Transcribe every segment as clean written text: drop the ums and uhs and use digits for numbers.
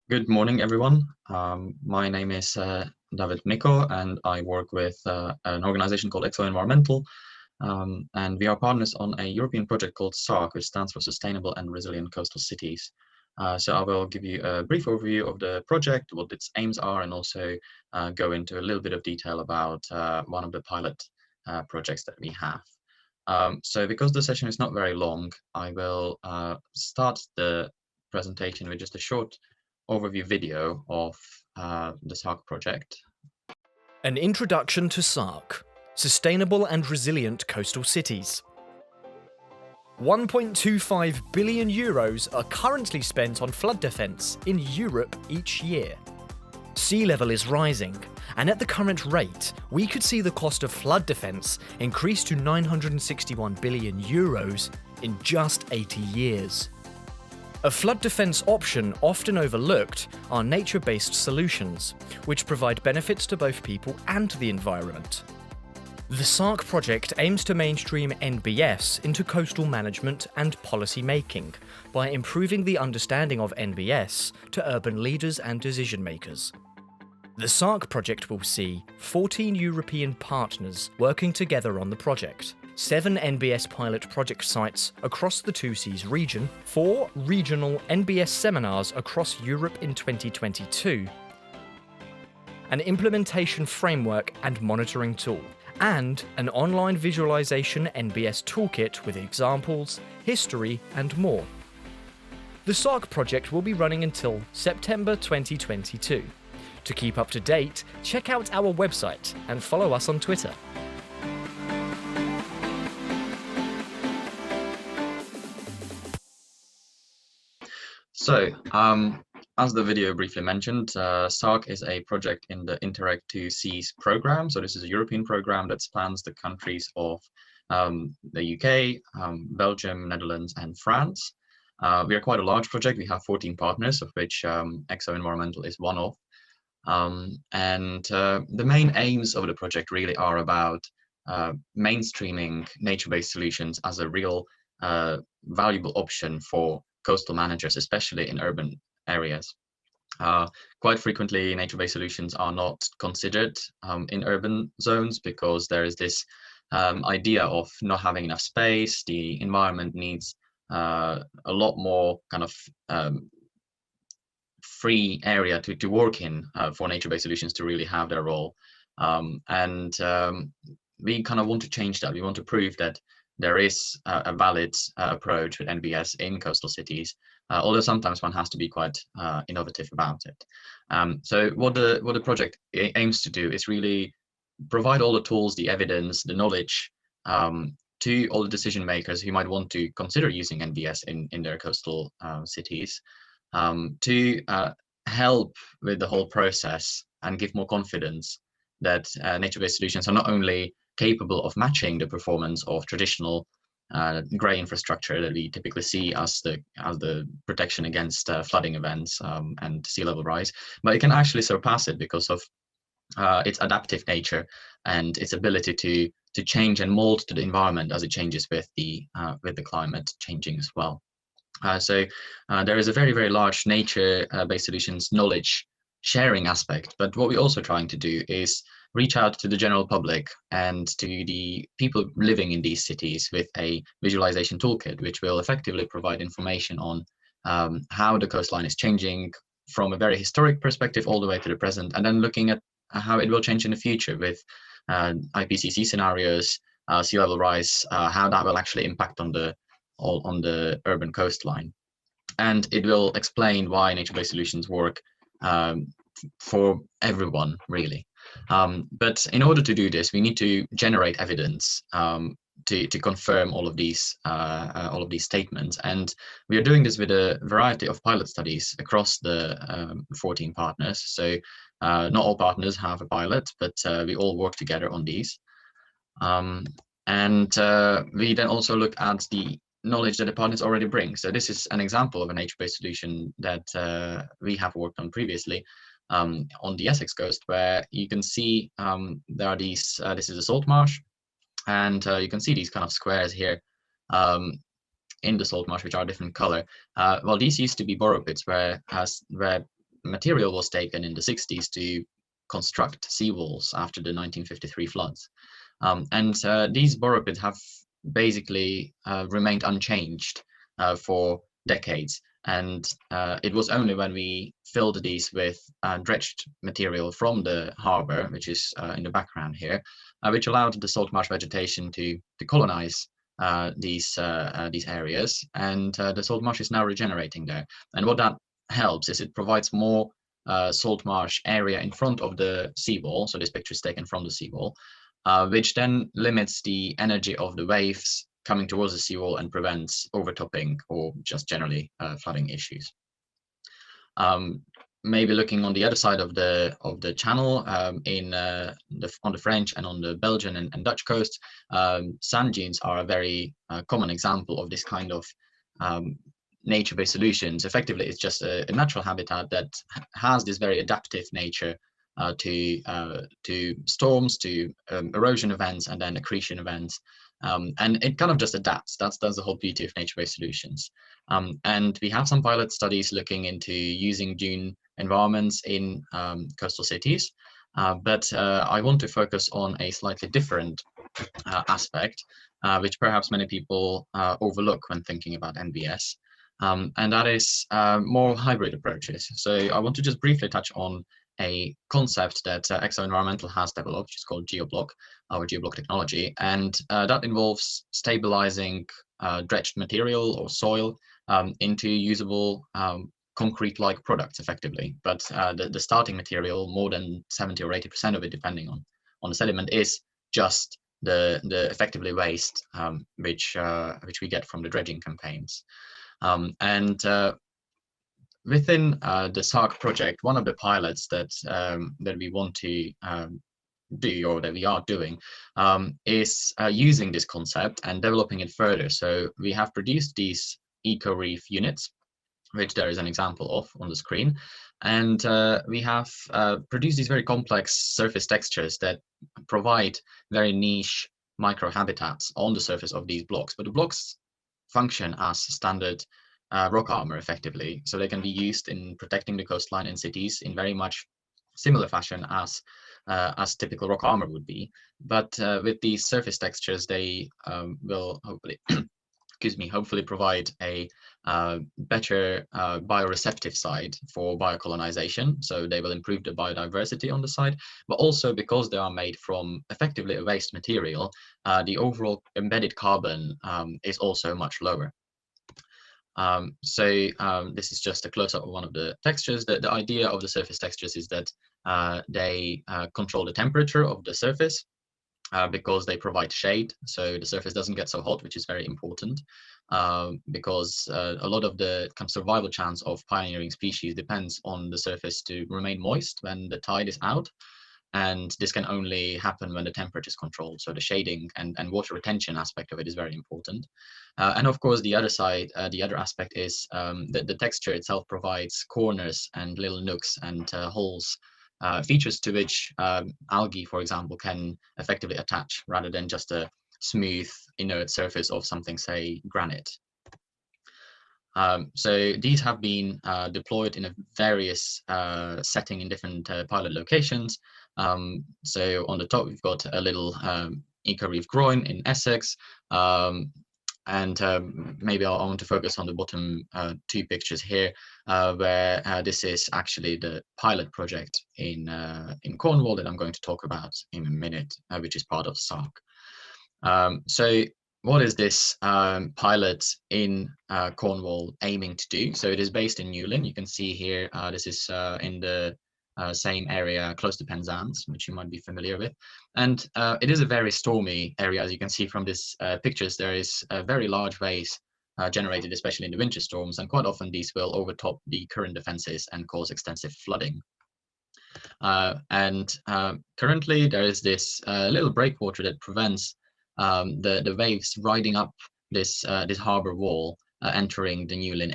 Good morning, everyone. My name is David Miko, and I work with an organization called Exo Environmental, and we are partners on a European project called SARCC, which stands for Sustainable and Resilient Coastal Cities. So I will give you a brief overview of the project, what its aims are, and also go into a little bit of detail about one of the pilot projects that we have. So because the session is not very long, I will start the presentation with just a short overview video of the SARCC project. An introduction to SARCC, Sustainable and Resilient Coastal Cities. 1.25 billion euros are currently spent on flood defence in Europe each year. Sea level is rising, and at the current rate, we could see the cost of flood defence increase to 961 billion euros in just 80 years. A flood defence option often overlooked are nature-based solutions, which provide benefits to both people and the environment. The SARCC project aims to mainstream NBS into coastal management and policy making by improving the understanding of NBS to urban leaders and decision makers. The SARCC project will see 14 European partners working together on the project, 7 NBS pilot project sites across the Two Seas region, 4 regional NBS seminars across Europe in 2022, an implementation framework and monitoring tool, and an online visualization NBS toolkit with examples, history, and more. The SARCC project will be running until September 2022. To keep up to date, check out our website and follow us on Twitter. So, as the video briefly mentioned, SARCC is a project in the Interact Two Seas program. So this is a European program that spans the countries of the UK, Belgium, Netherlands, and France. We are quite a large project. We have 14 partners, of which Exo Environmental is one of. The main aims of the project really are about mainstreaming nature-based solutions as a real valuable option for coastal managers, especially in urban areas. Quite frequently, nature-based solutions are not considered in urban zones because there is this idea of not having enough space. The environment needs a lot more kind of free area to work in for nature-based solutions to really have their role. We kind of want to change that. We want to prove that there is a valid approach with NBS in coastal cities, although sometimes one has to be quite innovative about it. So what the project aims to do is really provide all the tools, the evidence, the knowledge to all the decision makers who might want to consider using NBS in their coastal cities, to help with the whole process and give more confidence that nature-based solutions are not only capable of matching the performance of traditional grey infrastructure that we typically see as the protection against flooding events and sea level rise, but it can actually surpass it because of its adaptive nature and its ability to change and mold to the environment as it changes with the climate changing as well. So there is a very, very large nature-based solutions knowledge sharing aspect, but what we're also trying to do is reach out to the general public and to the people living in these cities with a visualization toolkit, which will effectively provide information on how the coastline is changing from a very historic perspective all the way to the present, and then looking at how it will change in the future with IPCC scenarios, sea level rise, how that will actually impact on the urban coastline. And it will explain why nature-based solutions work for everyone, really. But in order to do this, we need to generate evidence to confirm all of these statements, and we are doing this with a variety of pilot studies across the 14 partners. So not all partners have a pilot, but we all work together on these, and we then also look at the knowledge that the partners already bring. So this is an example of a nature-based solution that we have worked on previously. On the Essex coast, where you can see there are these, this is a salt marsh, and you can see these kind of squares here in the salt marsh, which are a different color. Well, these used to be borrow pits where material was taken in the 60s to construct seawalls after the 1953 floods. These borrow pits have basically remained unchanged for decades. And it was only when we filled these with dredged material from the harbor, which is in the background here, which allowed the salt marsh vegetation to colonize these areas, and the salt marsh is now regenerating there. And what that helps is it provides more salt marsh area in front of the seawall. So this picture is taken from the seawall, which then limits the energy of the waves coming towards the seawall and prevents overtopping or just generally flooding issues. Maybe looking on the other side of the channel, on the French and on the Belgian and Dutch coasts, sand dunes are a very common example of this kind of nature-based solutions. Effectively, it's just a natural habitat that has this very adaptive nature to storms, to erosion events, and then accretion events. And it kind of just adapts. That's the whole beauty of nature-based solutions. And we have some pilot studies looking into using dune environments in coastal cities. But I want to focus on a slightly different aspect, which perhaps many people overlook when thinking about NBS. And that is more hybrid approaches. So I want to just briefly touch on a concept that Exo Environmental has developed, which is called Geoblock, our Geoblock technology, and that involves stabilizing dredged material or soil into usable concrete-like products, effectively. But the starting material, more than 70 or 80% of it, depending on the sediment, is just the effectively waste which we get from the dredging campaigns. Within the SARCC project, one of the pilots that we want to do, or that we are doing, is using this concept and developing it further. So we have produced these eco reef units, which there is an example of on the screen, and we have produced these very complex surface textures that provide very niche microhabitats on the surface of these blocks. But the blocks function as standard rock armor, effectively, so they can be used in protecting the coastline in cities in very much similar fashion as typical rock armor would be. But with these surface textures, they will hopefully hopefully provide a better bioreceptive side for biocolonization. So they will improve the biodiversity on the side, but also because they are made from effectively a waste material, the overall embedded carbon is also much lower. This is just a close-up of one of the textures. The idea of the surface textures is that they control the temperature of the surface because they provide shade, so the surface doesn't get so hot, which is very important because a lot of the kind of survival chance of pioneering species depends on the surface to remain moist when the tide is out. And this can only happen when the temperature is controlled. So the shading and water retention aspect of it is very important. And of course, the other side, the other aspect is that the texture itself provides corners and little nooks and holes, features to which algae, for example, can effectively attach rather than just a smooth, inert surface of something, say, granite. So these have been deployed in a various setting in different pilot locations. So on the top, we've got a little eco reef groin in Essex. And maybe I want to focus on the bottom two pictures here, where this is actually the pilot project in Cornwall that I'm going to talk about in a minute, which is part of SARCC. So what is this pilot in Cornwall aiming to do? So it is based in Newlin. You can see here, this is in the same area close to Penzance, which you might be familiar with. And it is a very stormy area. As you can see from these pictures, there is very large waves generated, especially in the winter storms, and quite often these will overtop the current defenses and cause extensive flooding. Currently there is this little breakwater that prevents the waves riding up this harbor wall, entering the Newlin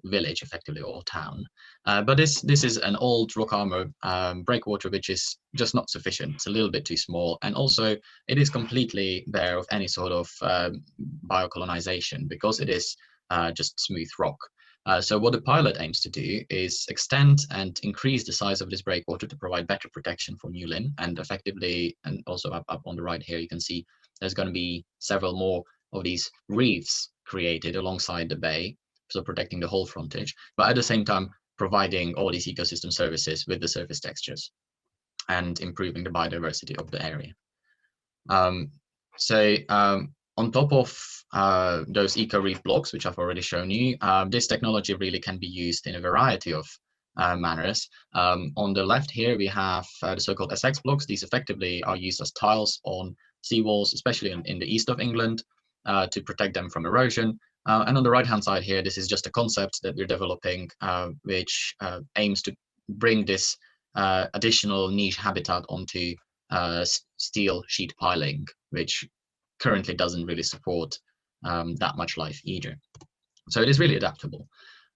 village, effectively, or town. But this is an old rock armor breakwater, which is just not sufficient. It's a little bit too small, and also it is completely bare of any sort of biocolonization because it is just smooth rock. So what the pilot aims to do is extend and increase the size of this breakwater to provide better protection for Newlin, and effectively, and also up on the right here, you can see there's going to be several more of these reefs created alongside the bay, so protecting the whole frontage, but at the same time providing all these ecosystem services with the surface textures and improving the biodiversity of the area. On top of those eco reef blocks, which I've already shown you, this technology really can be used in a variety of manners. On the left here, we have the so-called SX blocks. These effectively are used as tiles on seawalls, especially in the east of England, to protect them from erosion. And on the right-hand side here, this is just a concept that we're developing, which aims to bring this additional niche habitat onto steel sheet piling, which currently doesn't really support that much life either. So it is really adaptable.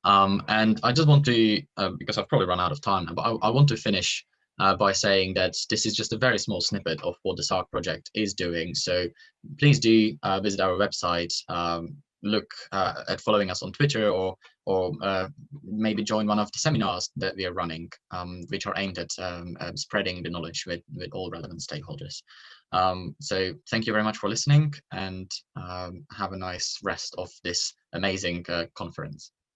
And I just want to, because I've probably run out of time now, but I want to finish by saying that this is just a very small snippet of what the SARCC project is doing. So please do visit our website, look at following us on Twitter, or maybe join one of the seminars that we are running, which are aimed at spreading the knowledge with all relevant stakeholders. So thank you very much for listening, and have a nice rest of this amazing conference.